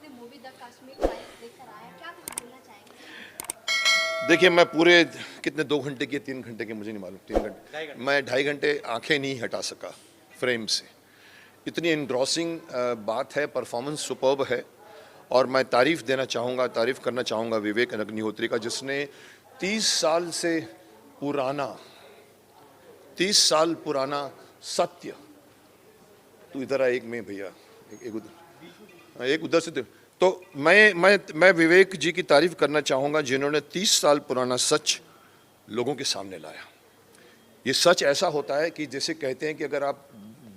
अपनी movie the Kashmir files देखकर आए हैं, क्या कुछ बोलना चाहेंगे? देखिए, मैं पूरे कितने 2 घंटे के 3 घंटे के मुझे नहीं मालूम, 3 घंटे, मैं 2.5 घंटे आंखें नहीं हटा सका फ्रेम से। इतनी एनग्रॉसिंग बात है, परफॉर्मेंस सुपर्ब है। और मैं तारीफ़ देना चाहूँगा, तारीफ़ करना चाहूँगा विवेक अग्निहोत्री का, जिसने 30 साल से पुराना 30 साल पुराना सत्य, तू इधर आ, एक में भैया, एक उधर से तो मैं विवेक जी की तारीफ करना चाहूँगा, जिन्होंने 30 साल पुराना सच लोगों के सामने लाया। ये सच ऐसा होता है कि जैसे कहते हैं कि अगर आप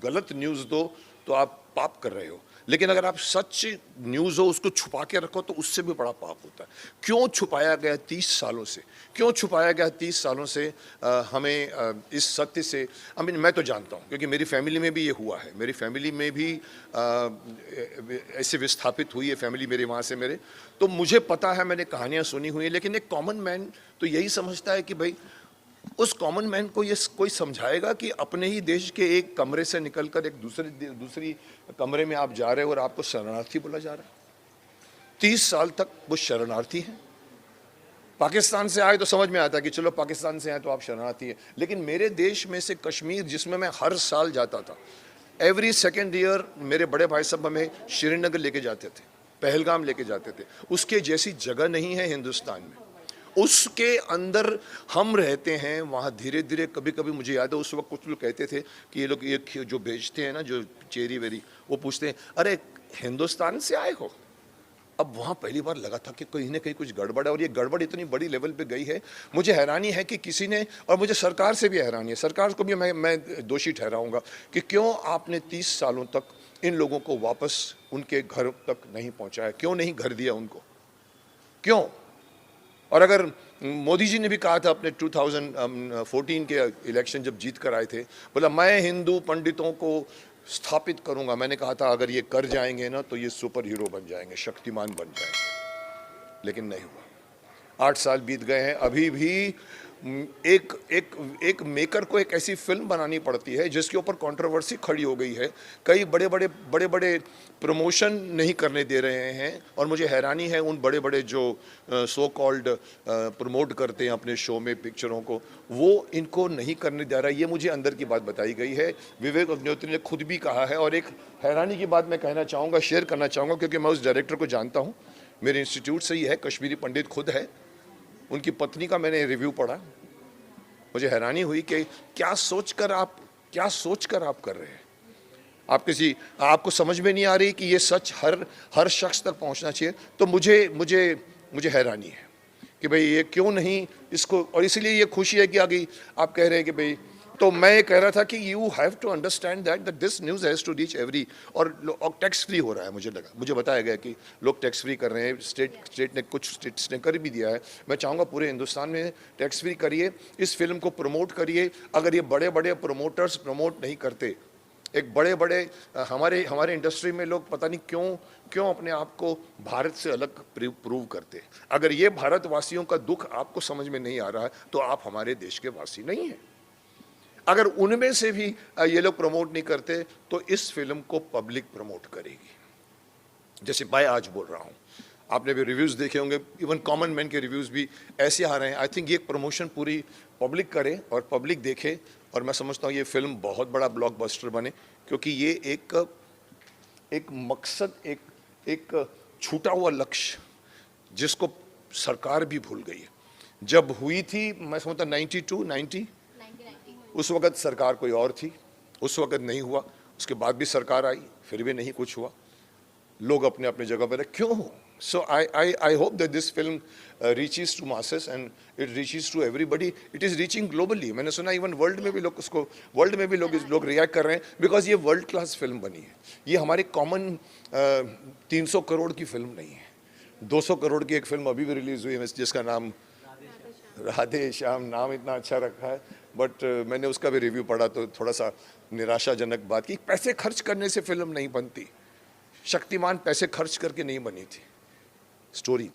गलत न्यूज़ दो तो आप पाप कर रहे हो, लेकिन अगर आप सच न्यूज़ हो उसको छुपा के रखो तो उससे भी बड़ा पाप होता है। क्यों छुपाया गया 30 सालों से, क्यों छुपाया गया 30 सालों से हमें इस सत्य से? मैं तो जानता हूँ क्योंकि मेरी फैमिली में भी ये हुआ है, मेरी फैमिली में भी ऐसे विस्थापित हुई है फैमिली मेरे वहाँ से मेरे, तो मुझे पता है, मैंने कहानियाँ सुनी हुई हैं। लेकिन एक कॉमन मैन तो यही समझता है कि भाई उस कॉमन मैन को ये कोई समझाएगा कि अपने ही देश के एक कमरे से निकलकर एक दूसरी कमरे में आप जा रहे हो और आपको शरणार्थी बोला जा रहा है। 30 साल तक वो शरणार्थी हैं। पाकिस्तान से आए तो समझ में आता कि चलो पाकिस्तान से आए तो आप शरणार्थी हैं, लेकिन मेरे देश में से कश्मीर, जिसमें मैं हर साल जाता था, एवरी सेकेंड ईयर मेरे बड़े भाई साहब हमें श्रीनगर लेके जाते थे, पहलगाम लेके जाते थे। उसके जैसी जगह नहीं है हिंदुस्तान में, उसके अंदर हम रहते हैं। वहाँ धीरे धीरे, कभी कभी मुझे याद है उस वक्त कुछ लोग कहते थे कि ये लोग ये जो बेचते हैं ना, जो चेरी वेरी, वो पूछते हैं अरे हिंदुस्तान से आए हो? अब वहाँ पहली बार लगा था कि कहीं ना कहीं कुछ गड़बड़ है, और ये गड़बड़ इतनी बड़ी लेवल पे गई है। मुझे हैरानी है कि किसी ने, और मुझे सरकार से भी हैरानी है, सरकार को भी मैं दोषी ठहराऊंगा कि क्यों आपने 30 सालों तक इन लोगों को वापस उनके घर तक नहीं पहुँचाया, क्यों नहीं घर दिया उनको, क्यों? और अगर मोदी जी ने भी कहा था अपने 2014 के इलेक्शन जब जीत कर आए थे, बोला मैं हिंदू पंडितों को स्थापित करूंगा। मैंने कहा था अगर ये कर जाएंगे ना तो ये सुपर हीरो बन जाएंगे, शक्तिमान बन जाएंगे, लेकिन नहीं हुआ। 8 साल बीत गए हैं, अभी भी एक मेकर को एक ऐसी फिल्म बनानी पड़ती है जिसके ऊपर कंट्रोवर्सी खड़ी हो गई है। कई बड़े बड़े प्रमोशन नहीं करने दे रहे हैं, और मुझे हैरानी है उन बड़े बड़े जो सो कॉल्ड प्रमोट करते हैं अपने शो में पिक्चरों को, वो इनको नहीं करने दे रहा है। ये मुझे अंदर की बात बताई गई है, विवेक अग्निहोत्री ने खुद भी कहा है। और एक हैरानी की बात मैं कहना चाहूँगा, शेयर करना चाहूँगा, क्योंकि मैं उस डायरेक्टर को जानता हूँ, मेरे इंस्टीट्यूट से ही है, कश्मीरी पंडित खुद है। उनकी पत्नी का मैंने रिव्यू पढ़ा, मुझे हैरानी हुई कि क्या सोचकर आप कर रहे हैं। आपको समझ में नहीं आ रही कि ये सच हर शख्स तक पहुंचना चाहिए। तो मुझे हैरानी है कि भाई ये क्यों नहीं इसको, और इसीलिए ये खुशी है कि आगे आप कह रहे हैं कि भाई, तो मैं कह रहा था कि you have to understand that this news has to reach every. और टैक्स फ्री हो रहा है, मुझे बताया गया कि लोग टैक्स फ्री कर रहे हैं। स्टेट ने, कुछ स्टेट्स ने कर भी दिया है। मैं चाहूँगा पूरे हिंदुस्तान में टैक्स फ्री करिए, इस फिल्म को प्रमोट करिए। अगर ये बड़े बड़े प्रोमोटर्स प्रमोट नहीं करते, एक बड़े हमारे इंडस्ट्री में लोग पता नहीं क्यों अपने आप को भारत से अलग प्रूव करते हैं। अगर ये भारतवासियों का दुख आपको समझ में नहीं आ रहा है तो आप हमारे देश के वासी नहीं हैं। अगर उनमें से भी ये लोग प्रमोट नहीं करते तो इस फिल्म को पब्लिक प्रमोट करेगी। जैसे मैं आज बोल रहा हूँ, आपने भी रिव्यूज़ देखे होंगे, इवन कॉमन मैन के रिव्यूज़ भी ऐसे आ रहे हैं। आई थिंक ये प्रमोशन पूरी पब्लिक करे और पब्लिक देखे, और मैं समझता हूँ ये फिल्म बहुत बड़ा ब्लॉकबस्टर बने, क्योंकि ये एक मकसद, एक छूटा हुआ लक्ष्य जिसको सरकार भी भूल गई है। जब हुई थी, मैं समझता 90 उस वक़्त सरकार कोई और थी, उस वक़्त नहीं हुआ। उसके बाद भी सरकार आई, फिर भी नहीं कुछ हुआ। लोग अपने अपने जगह पर क्यों? So I hope that this film reaches to masses and it reaches to everybody. It is reaching globally. मैंने सुना इवन वर्ल्ड में भी लोग रिएक्ट कर रहे हैं, बिकॉज ये वर्ल्ड क्लास फिल्म बनी है। ये हमारे कॉमन 300 करोड़ की फिल्म नहीं है। 200 करोड़ की एक फिल्म अभी भी रिलीज़ हुई है जिसका नाम राधे श्याम, नाम इतना अच्छा रखा है, बट मैंने उसका भी रिव्यू पढ़ा तो थोड़ा सा निराशाजनक बात की। पैसे खर्च करने से फिल्म नहीं बनती। शक्तिमान पैसे खर्च करके नहीं बनी थी, स्टोरी थी।